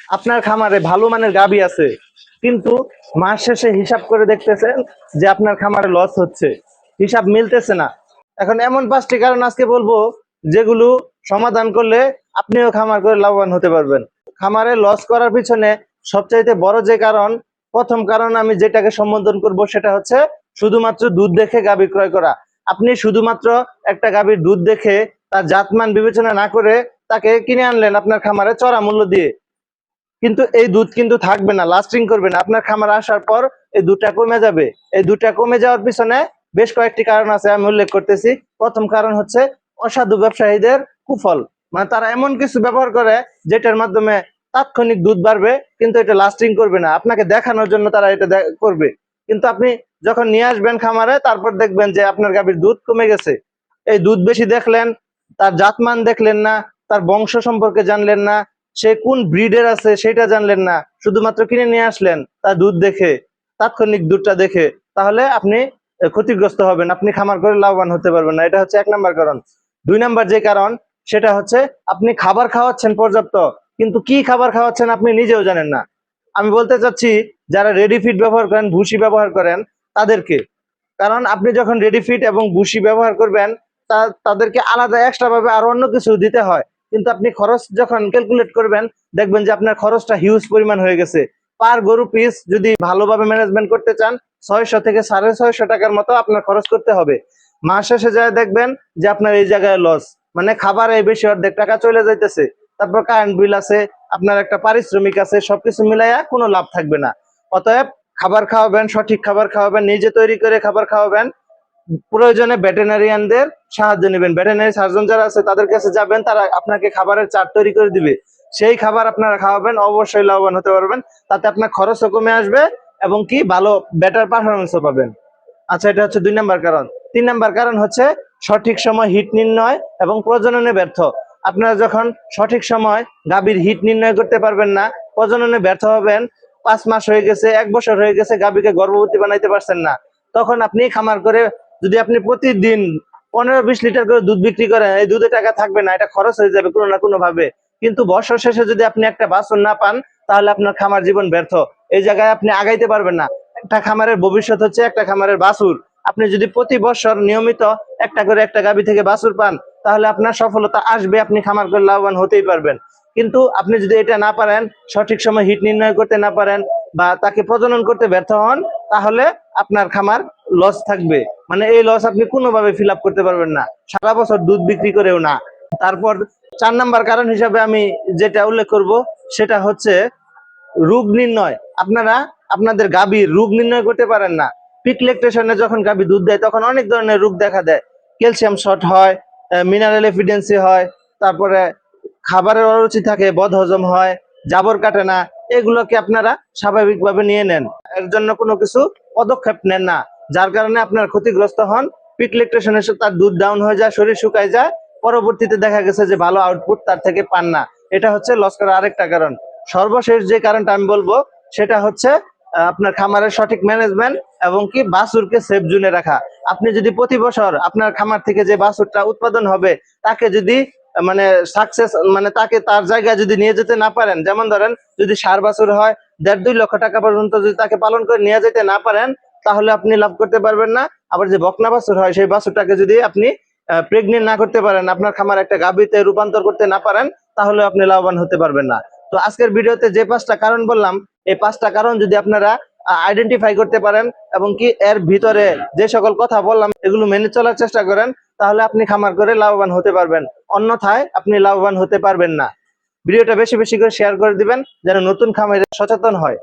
আপনার খামারে ভালো মানের গাভী আছে, কিন্তু মাস শেষে হিসাব করে দেখতেছেন যে আপনার খামারে লস হচ্ছে, হিসাব মিলতেছে না। এখন এমন 5টি কারণ আজকে বলবো, যেগুলো সমাধান করলে আপনিও খামার করে লাভবান হতে পারবেন। খামারে লস করার পিছনে সবচাইতে বড় যে কারণ, প্রথম কারণ আমি যেটাকে সম্বোধন করব সেটা হচ্ছে শুধুমাত্র দুধ দেখে গাভী ক্রয় করা। আপনি শুধুমাত্র একটা গাভীর দুধ দেখে তার জাতমান বিবেচনা না করে তাকে কিনে আনলেন আপনার খামারে চড়া মূল্য দিয়ে, কিন্তু এই দুধ কিন্তু থাকবে না, লাস্টিং করবে না। আপনার খামারে আসার পর এই দুধটা কমে যাবে। এই দুধটা কমে যাওয়ার পিছনে বেশ কয়েকটি কারণ আছে, আমি উল্লেখ করতেছি। প্রথম কারণ হচ্ছে অসাধু ব্যবসায়ীদের কুফল, মানে তারা এমন কিছু ব্যবহার করে যেটার মাধ্যমে তাৎক্ষণিক দুধ বাড়বে, কিন্তু এটা লাস্টিং করবে না। আপনাকে দেখানোর জন্য তারা এটা করবে, কিন্তু আপনি যখন নিয়ে আসবেন খামারে, তারপর দেখবেন যে আপনার গাভীর দুধ কমে গেছে। এই দুধ বেশি দেখলেন, তার জাতমান দেখলেন না, তার বংশ সম্পর্কে জানলেন না, সে কোন ব্রিডের আছে সেটা জানলেন না, শুধুমাত্র কিনে নিয়ে আসলেন তার দুধ দেখে, তাৎক্ষণিক দুধটা দেখে। তাহলে আপনি ক্ষতিগ্রস্ত হবেন, আপনি খামার করে লাভবান হতে পারবেন না। এটা হচ্ছে 1 নম্বর কারণ। 2 নম্বর যে কারণ, সেটা হচ্ছে আপনি খাবার খাওয়াচ্ছেন পর্যাপ্ত, কিন্তু কি খাবার খাওয়াচ্ছেন আপনি নিজেও জানেন না। আমি বলতে চাচ্ছি, যারা রেডি ফিড ব্যবহার করেন, ভুসি ব্যবহার করেন, তাদেরকে। কারণ আপনি যখন রেডি ফিড এবং ভুসি ব্যবহার করবেন, তাদেরকে আলাদা এক্সট্রা ভাবে আরো অন্য কিছু দিতে হয়, কিন্তু আপনি খরচ যখন ক্যালকুলেট করবেন, দেখবেন যে আপনার খরচটা হিউজ পরিমাণ হয়ে গেছে। পার গরু পিস যদি ভালোভাবে ম্যানেজমেন্ট করতে চান, 600 থেকে 650 টাকার মতো আপনার খরচ করতে হবে। মাস শেষে যায় দেখবেন যে আপনার এই জায়গায় লস, মানে খাবারে বেশি অর্ধেক টাকা চলে যাইতেছে। তারপর কারেন্ট বিল আছে, আপনার একটা পারিশ্রমিক আছে, সবকিছু মিলাইয়া কোনো লাভ থাকবে না। অতএব খাবার খাওয়াবেন, সঠিক খাবার খাওয়াবেন, নিজে তৈরি করে খাবার খাওয়াবেন। প্রয়োজনে ভেটেরিনারিয়ানদের সাহায্য নেবেন, ভেটেরিনারি সার্জন যারা আছে তাদের কাছে যাবেন, তারা আপনাকে খাবারের চার্ট তৈরি করে দিবে। সেই খাবার আপনারা খাওয়াবেন, অবশ্যই লাভবান হতে পারবেন। তাতে আপনার খরচও কমে আসবে এবং কি ভালো বেটার পারফরমেন্সও পাবেন। আচ্ছা, এটা হচ্ছে 2 নম্বর কারণ। 3 নম্বর কারণ হচ্ছে সঠিক সময় হিট নির্ণয় এবং প্রজননে ব্যর্থ। আপনারা যখন সঠিক সময় গাভীর হিট নির্ণয় করতে পারবেন না, প্রজননে ব্যর্থ হবেন, 5 মাস হয়ে গেছে, 1 বছর হয়ে গেছে, গাভীকে গর্ভবতী বানাইতে পারছেন না, তখন আপনি খামার করে যদি আপনি প্রতিদিন 15-20 লিটার করে দুধ বিক্রি করেন, এই দুধে টাকা থাকবে না, এটা খরচ হয়ে যাবে কোনো না কোনো ভাবে। কিন্তু বছর শেষে যদি আপনি একটা বাছুর না পান, তাহলে আপনার খামার জীবন ব্যর্থ। এই জায়গায় আপনি আগাইতে পারবেন না। একটা খামারের ভবিষ্যৎ হচ্ছে একটা খামারের বাছুর। আপনি যদি প্রতি বছর নিয়মিত একটা করে একটা গাভী থেকে বাছুর পান, তাহলে আপনার সফলতা আসবে, আপনি খামার করে লাভবান হতেই পারবেন। কিন্তু আপনি যদি এটা না পারেন, সঠিক সময় হিট নির্ণয় করতে না পারেন, বা তাকে প্রজনন করতে ব্যর্থ হন, তাহলে আপনার খামার লস থাকবে। মানে এই লস আপনি কোনোভাবে ফিল আপ করতে পারবেন না, সারা বছর দুধ বিক্রি করেও না। তারপর 4 নম্বর কারণ হিসাবে আমি যেটা উল্লেখ করব, সেটা হচ্ছে রোগ নির্ণয়। আপনারা আপনাদের গাভীর রোগ নির্ণয় করতে পারেন না। পিক ল্যাকটেশনে যখন গাভী দুধ দেয়, তখন অনেক ধরনের রোগ দেখা দেয়। ক্যালসিয়াম শর্ট হয়, মিনারেল এফিডেন্সি হয়, তারপরে খাবারের অরুচি থাকে, বদহজম হয়, জাবর কাটে না। এগুলোকে আপনারা স্বাভাবিকভাবে নিয়ে নেন, এর জন্য কোনো কিছু পদক্ষেপ নেন না, যার কারণে আপনার ক্ষতিগ্রস্ত হন। পিক ল্যাকটেশনে তার দুধ ডাউন হয়ে যায়, শরীর শুকায় যায়, পরবর্তীতে দেখা গেছে যে ভালো আউটপুট তার থেকে পান না। এটা হচ্ছে লস করার আরেকটা কারণ। সর্বশেষ যে কারণটা আমি বলবো, সেটা হচ্ছে আপনার খামারের সঠিক ম্যানেজমেন্ট এবং কি বাছুরকে সেফ জোনে রাখা। আপনি যদি প্রতি বছর আপনার খামার থেকে যে বাছুরটা উৎপাদন হবে, তাকে যদি মানে সাকসেস, মানে তাকে তার জায়গায় যদি নিয়ে যেতে না পারেন, যেমন ধরেন যদি ষাঁড় বাছুর হয়, 1.5-2 লক্ষ টাকা পর্যন্ত যদি তাকে পালন করে নিয়ে যেতে না পারেন, তাহলে আপনি লাভ করতে পারবেন না। আবার যে বকনা বাছুর হয়, সেই বাছুরটাকে যদি আপনি প্রেগনেন্ট না করতে পারেন, আপনার খামার একটা গাভীতে রূপান্তর করতে না পারেন, তাহলে আপনি লাভবান হতে পারবেন না। তো আজকের ভিডিওতে যে 5টা কারণ বললাম, এই 5টা কারণ যদি আপনারা আইডেন্টিফাই করতে পারেন এবং কি এর ভিতরে যে সকল কথা বললাম এগুলো মেনে চলার চেষ্টা করেন, তাহলে আপনি খামার করে লাভবান হতে পারবেন। অন্যথায় আপনি লাভবান হতে পারবেন না। ভিডিওটা বেশি বেশি করে শেয়ার করে দিবেন, যেন নতুন খামারে সচেতন হয়।